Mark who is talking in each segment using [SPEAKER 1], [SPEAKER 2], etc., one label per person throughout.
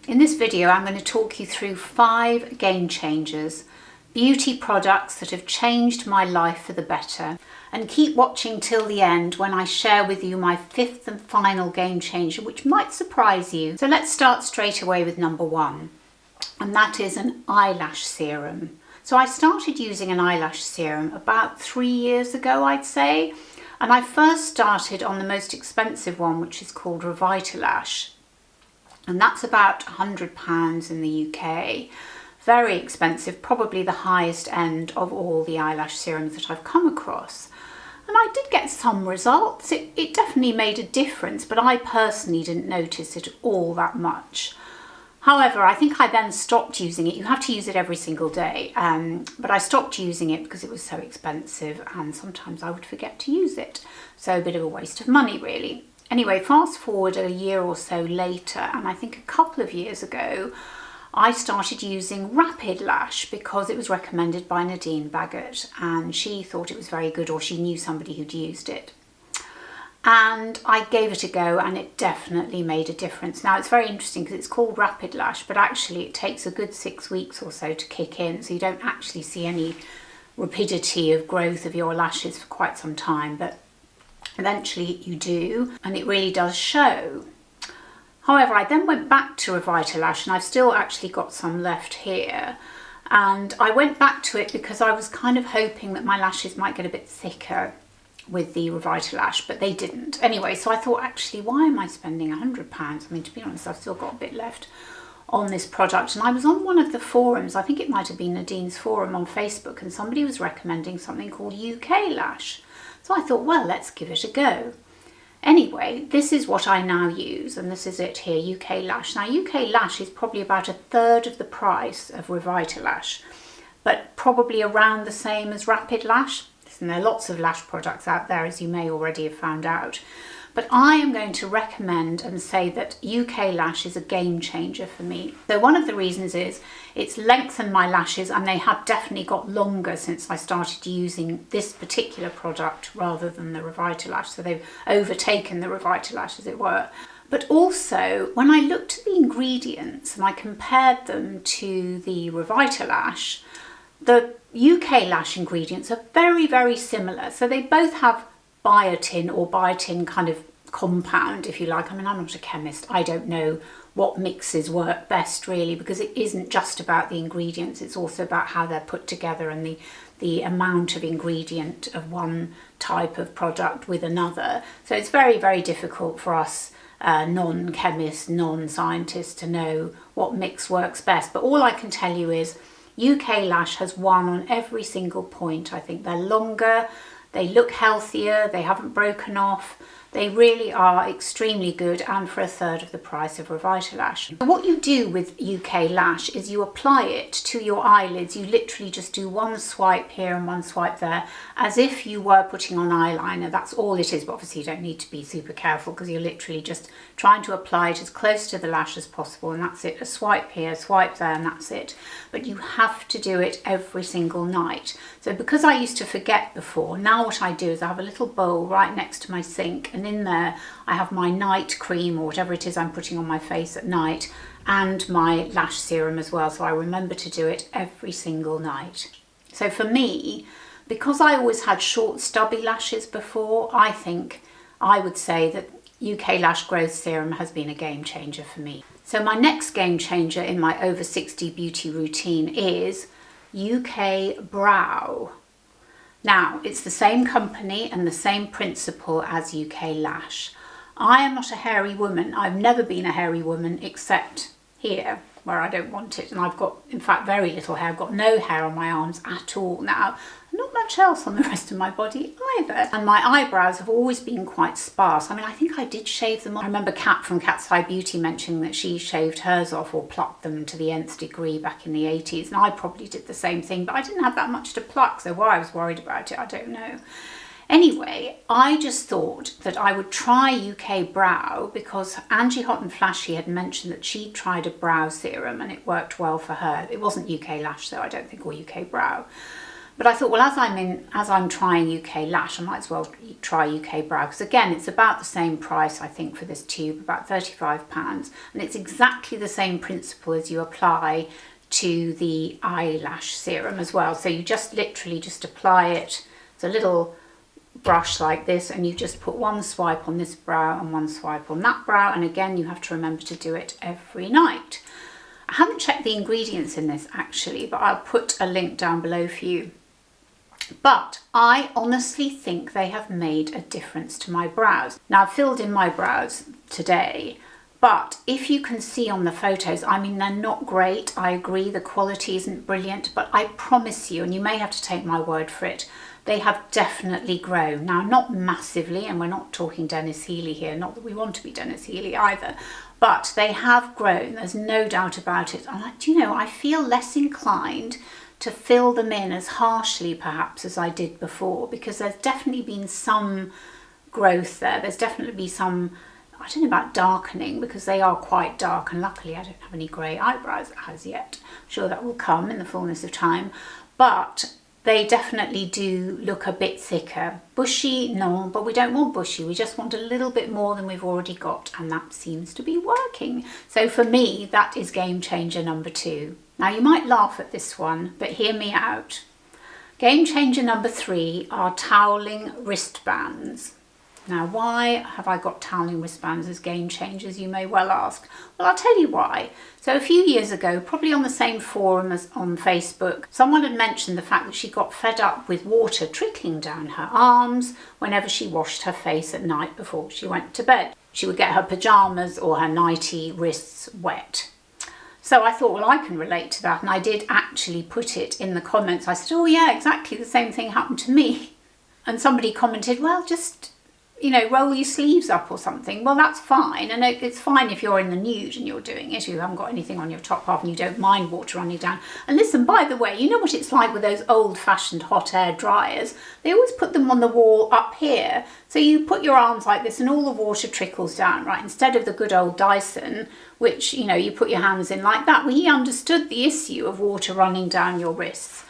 [SPEAKER 1] In this video, I'm going to talk you through 5 game changers, beauty products that have changed my life for the better. And keep watching till the end when I share with you my 5th and final game changer, which might surprise you. So let's start straight away with number 1, and that is an eyelash serum. So I started using an eyelash serum about 3 years ago, I'd say. And I first started on the most expensive one, which is called Revitalash. And that's about £100 in the UK. Very expensive, probably the highest end of all the eyelash serums that I've come across. And I did get some results. It definitely made a difference, but I personally didn't notice it all that much. However, I think I then stopped using it. You have to use it every single day, but I stopped using it because it was so expensive and sometimes I would forget to use it. So a bit of a waste of money, really. Anyway, fast forward a year or so later, and I think a couple of years ago, I started using Rapid Lash because it was recommended by Nadine Baggott and she thought it was very good, or she knew somebody who'd used it. And I gave it a go and it definitely made a difference. Now it's very interesting because it's called Rapid Lash, but actually it takes a good 6 weeks or so to kick in, so you don't actually see any rapidity of growth of your lashes for quite some time, but eventually you do, and it really does show. However, I then went back to Revitalash, and I've still actually got some left here. And I went back to it because I was kind of hoping that my lashes might get a bit thicker with the Revitalash, but they didn't. Anyway, so I thought, actually, why am I spending £100? I mean, to be honest, I've still got a bit left on this product. And I was on one of the forums, I think it might have been Nadine's forum on Facebook, and somebody was recommending something called UK Lash. So I thought, well, let's give it a go. Anyway, this is what I now use, and this is it here, UK Lash. Now, UK Lash is probably about 1/3 of the price of Revitalash, but probably around the same as Rapid Lash. And there are lots of lash products out there, as you may already have found out. But I am going to recommend and say that UK Lash is a game changer for me. So one of the reasons is it's lengthened my lashes, and they have definitely got longer since I started using this particular product rather than the Revitalash. So they've overtaken the Revitalash, as it were. But also, when I looked at the ingredients and I compared them to the Revitalash, the UK Lash ingredients are very, very similar. So they both have biotin or biotin kind of compound, if you like. I mean, I'm not a chemist. I don't know what mixes work best, really, because it isn't just about the ingredients. It's also about how they're put together and the amount of ingredient of one type of product with another. So it's very, very difficult for us non-chemists, non-scientists to know what mix works best. But all I can tell you is UK Lash has won on every single point. I think they're longer, they look healthier, they haven't broken off. They really are extremely good, and for 1/3 of the price of Revitalash. What you do with UK Lash is you apply it to your eyelids. You literally just do one swipe here and one swipe there, as if you were putting on eyeliner. That's all it is, but obviously you don't need to be super careful because you're literally just trying to apply it as close to the lash as possible, and that's it. A swipe here, swipe there, and that's it. But you have to do it every single night. So because I used to forget before, now what I do is I have a little bowl right next to my sink, and in there I have my night cream, or whatever it is I'm putting on my face at night, and my lash serum as well, so I remember to do it every single night. So for me, because I always had short stubby lashes before, I think I would say that UK Lash Growth Serum has been a game changer for me. So my next game changer in my over 60 beauty routine is UK Brow. Now, it's the same company and the same principle as UK Lash. I am not a hairy woman. I've never been a hairy woman except here, where I don't want it. And I've got, in fact, very little hair. I've got no hair on my arms at all now. Not much else on the rest of my body either. And my eyebrows have always been quite sparse. I mean, I think I did shave them off. I remember Kat from Cat's Eye Beauty mentioning that she shaved hers off or plucked them to the nth degree back in the 80s. And I probably did the same thing, but I didn't have that much to pluck. So why I was worried about it, I don't know. Anyway, I just thought that I would try UK Brow because Angie Hot and Flashy had mentioned that she tried a brow serum and it worked well for her. It wasn't UK Lash though, I don't think, or UK Brow. But I thought, well, as I'm trying UK lash, I might as well try UK brow, because again, it's about the same price, I think, for this tube, about £35, and it's exactly the same principle as you apply to the eyelash serum as well. So you just literally just apply it. It's a little brush like this, and you just put one swipe on this brow and one swipe on that brow, and again, you have to remember to do it every night. I haven't checked the ingredients in this actually, but I'll put a link down below for you. But I honestly think they have made a difference to my brows. Now, I've filled in my brows today, but if you can see on the photos, I mean, they're not great. I agree, the quality isn't brilliant, but I promise you, and you may have to take my word for it, they have definitely grown. Now, not massively, and we're not talking Dennis Healy here, not that we want to be Dennis Healy either, but they have grown, there's no doubt about it. And do you know, I feel less inclined to fill them in as harshly perhaps as I did before, because there's definitely been some growth there. There's definitely been some, I don't know about darkening, because they are quite dark, and luckily I don't have any grey eyebrows as yet. I'm sure that will come in the fullness of time, but they definitely do look a bit thicker. Bushy, no, but we don't want bushy. We just want a little bit more than we've already got, and that seems to be working. So for me, that is game changer number 2. Now, you might laugh at this one, but hear me out. Game changer number 3 are toweling wristbands. Now, why have I got toweling wristbands as game changers, you may well ask? Well, I'll tell you why. So a few years ago, probably on the same forum as on Facebook, someone had mentioned the fact that she got fed up with water trickling down her arms whenever she washed her face at night before she went to bed. She would get her pyjamas or her nightie wrists wet. So I thought, well, I can relate to that, and I did actually put it in the comments. I said, oh yeah, exactly the same thing happened to me. And somebody commented, well, just, you know, roll your sleeves up or something. Well, that's fine, and it's fine if you're in the nude and you're doing it, you haven't got anything on your top half and you don't mind water running down. And listen, by the way, you know what it's like with those old-fashioned hot air dryers? They always put them on the wall up here, so you put your arms like this and all the water trickles down, right? Instead of the good old Dyson, which, you know, you put your hands in like that. Well, he understood the issue of water running down your wrists.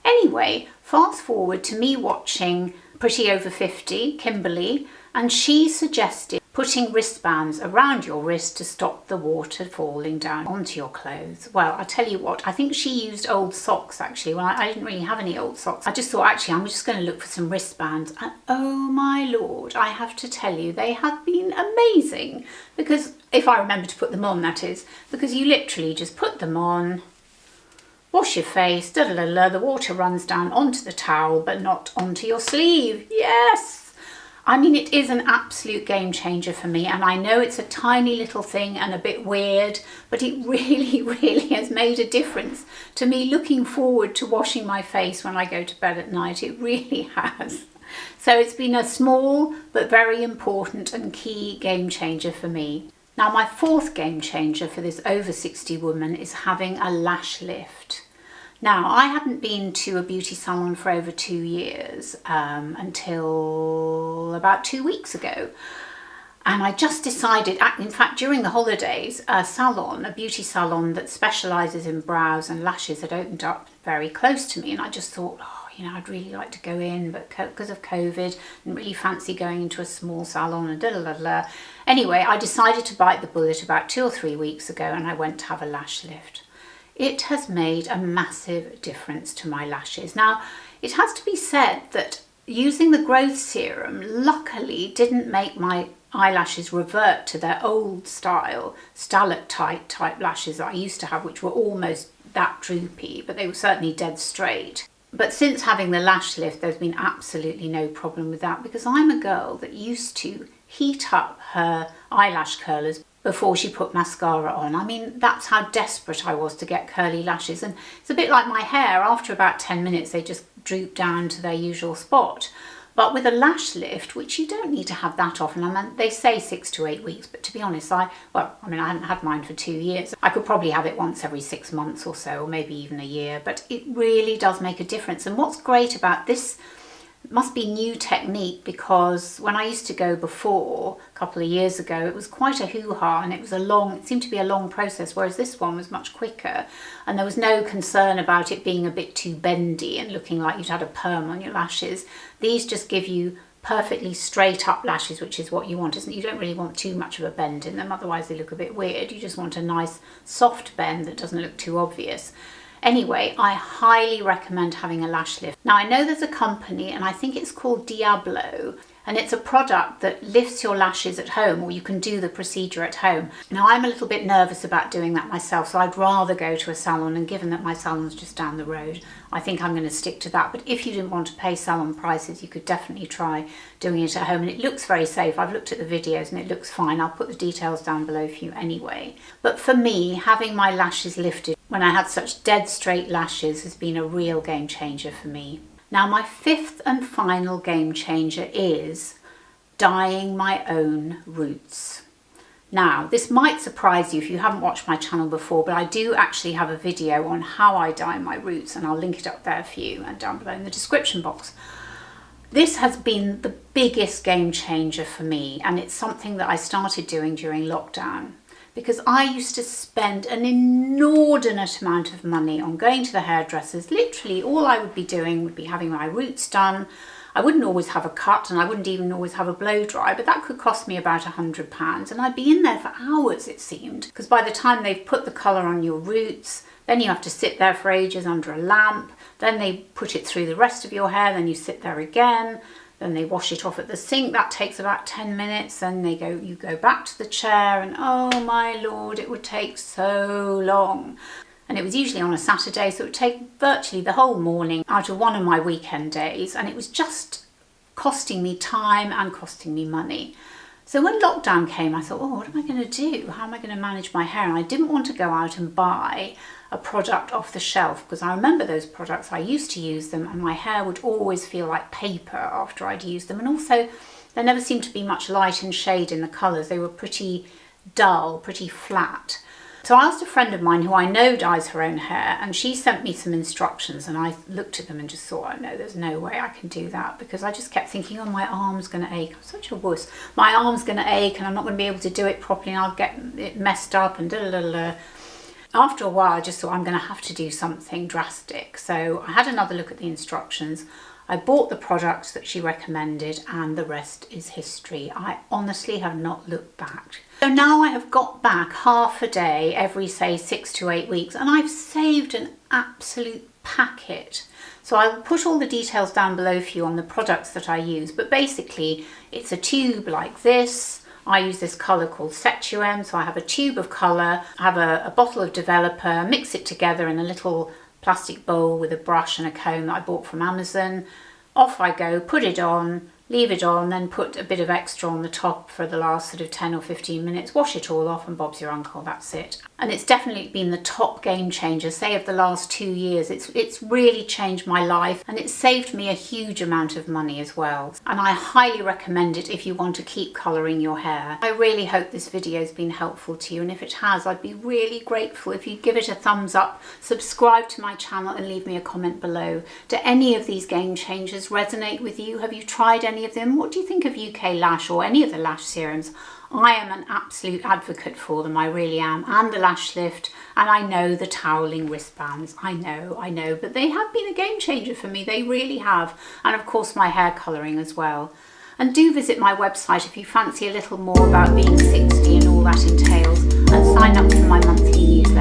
[SPEAKER 1] Anyway, fast forward to me watching Pretty Over 50, Kimberly, and she suggested putting wristbands around your wrist to stop the water falling down onto your clothes. Well, I tell you what, I think she used old socks actually. Well, I didn't really have any old socks. I just thought, actually, I'm just going to look for some wristbands. And oh my Lord, I have to tell you, they have been amazing. Because, if I remember to put them on, that is, because you literally just put them on, wash your face, the water runs down onto the towel, but not onto your sleeve. Yes! I mean, it is an absolute game changer for me, and I know it's a tiny little thing and a bit weird, but it really, really has made a difference to me looking forward to washing my face when I go to bed at night. It really has. So it's been a small but very important and key game changer for me. Now, my 4th game changer for this over 60 woman is having a lash lift. Now, I hadn't been to a beauty salon for over 2 years until about 2 weeks ago. And I just decided, in fact, during the holidays, a beauty salon that specialises in brows and lashes had opened up very close to me. And I just thought, oh, you know, I'd really like to go in, but because of COVID, I didn't really fancy going into a small salon and da-da-da-da. Anyway, I decided to bite the bullet about 2 or 3 weeks ago, and I went to have a lash lift. It has made a massive difference to my lashes. Now, it has to be said that using the growth serum luckily didn't make my eyelashes revert to their old style stalactite type lashes that I used to have, which were almost that droopy, but they were certainly dead straight. But since having the lash lift, there's been absolutely no problem with that, because I'm a girl that used to heat up her eyelash curlers before she put mascara on. I mean, that's how desperate I was to get curly lashes. And it's a bit like my hair. After about 10 minutes, they just droop down to their usual spot. But with a lash lift, which you don't need to have that often, I mean, they say 6 to 8 weeks, but to be honest, I hadn't had mine for 2 years. I could probably have it once every 6 months or so, or maybe even a year, but it really does make a difference. And what's great about this It must be new technique, because when I used to go before, a couple of years ago, it was quite a hoo-ha, and it seemed to be a long process, whereas this one was much quicker, and there was no concern about it being a bit too bendy and looking like you'd had a perm on your lashes. These just give you perfectly straight up lashes, which is what you want, isn't it? You don't really want too much of a bend in them, otherwise they look a bit weird. You just want a nice soft bend that doesn't look too obvious. Anyway, I highly recommend having a lash lift. Now, I know there's a company, and I think it's called Diablo, and it's a product that lifts your lashes at home, or you can do the procedure at home. Now, I'm a little bit nervous about doing that myself, so I'd rather go to a salon, and given that my salon's just down the road, I think I'm going to stick to that. But if you didn't want to pay salon prices, you could definitely try doing it at home, and it looks very safe. I've looked at the videos and it looks fine. I'll put the details down below for you anyway. But for me, having my lashes lifted when I had such dead straight lashes has been a real game changer for me. Now, my fifth and final game changer is dyeing my own roots. Now, this might surprise you if you haven't watched my channel before, but I do actually have a video on how I dye my roots, and I'll link it up there for you and down below in the description box. This has been the biggest game changer for me, and it's something that I started doing during lockdown, because I used to spend an inordinate amount of money on going to the hairdressers. Literally all I would be doing would be having my roots done. I wouldn't always have a cut, and I wouldn't even always have a blow dry, but that could cost me about £100, and I'd be in there for hours, it seemed, because by the time they've put the colour on your roots, then you have to sit there for ages under a lamp, then they put it through the rest of your hair, then you sit there again, then they wash it off at the sink. That takes about 10 minutes. Then you go back to the chair, and oh my Lord, it would take so long. And it was usually on a Saturday, so it would take virtually the whole morning out of one of my weekend days, and it was just costing me time and costing me money. So when lockdown came, I thought, oh, what am I going to do? How am I going to manage my hair? And I didn't want to go out and buy a product off the shelf, because I remember those products, I used to use them, and my hair would always feel like paper after I'd used them. And also, there never seemed to be much light and shade in the colours. They were pretty dull, pretty flat. So I asked a friend of mine who I know dyes her own hair, and she sent me some instructions, and I looked at them and just thought, oh no, there's no way I can do that, because I just kept thinking, oh, my arm's going to ache. I'm such a wuss. My arm's going to ache, and I'm not going to be able to do it properly, and I'll get it messed up, and da-da-da-da. After a while, I just thought, I'm going to have to do something drastic. So I had another look at the instructions. I bought the products that she recommended, and the rest is history. I honestly have not looked back. So now I have got back half a day every, say, 6 to 8 weeks, and I've saved an absolute packet. So I'll put all the details down below for you on the products that I use, but basically it's a tube like this. I use this colour called Ceteum, so I have a tube of colour, I have a bottle of developer, mix it together in a little plastic bowl with a brush and a comb that I bought from Amazon. Off I go, put it on, leave it on, then put a bit of extra on the top for the last sort of 10 or 15 minutes, wash it all off, and Bob's your uncle, that's it. And it's definitely been the top game changer, say, of the last 2 years. It's really changed my life, and it's saved me a huge amount of money as well. And I highly recommend it if you want to keep colouring your hair. I really hope this video has been helpful to you, and if it has, I'd be really grateful if you give it a thumbs up, subscribe to my channel, and leave me a comment below. Do any of these game changers resonate with you? Have you tried any of them? What do you think of UK Lash or any of the lash serums? I am an absolute advocate for them, I really am, and the Lash Lift, and I know the toweling wristbands, I know, but they have been a game changer for me, they really have, and of course my hair colouring as well. And do visit my website if you fancy a little more about being 60 and all that entails, and sign up for my monthly newsletter.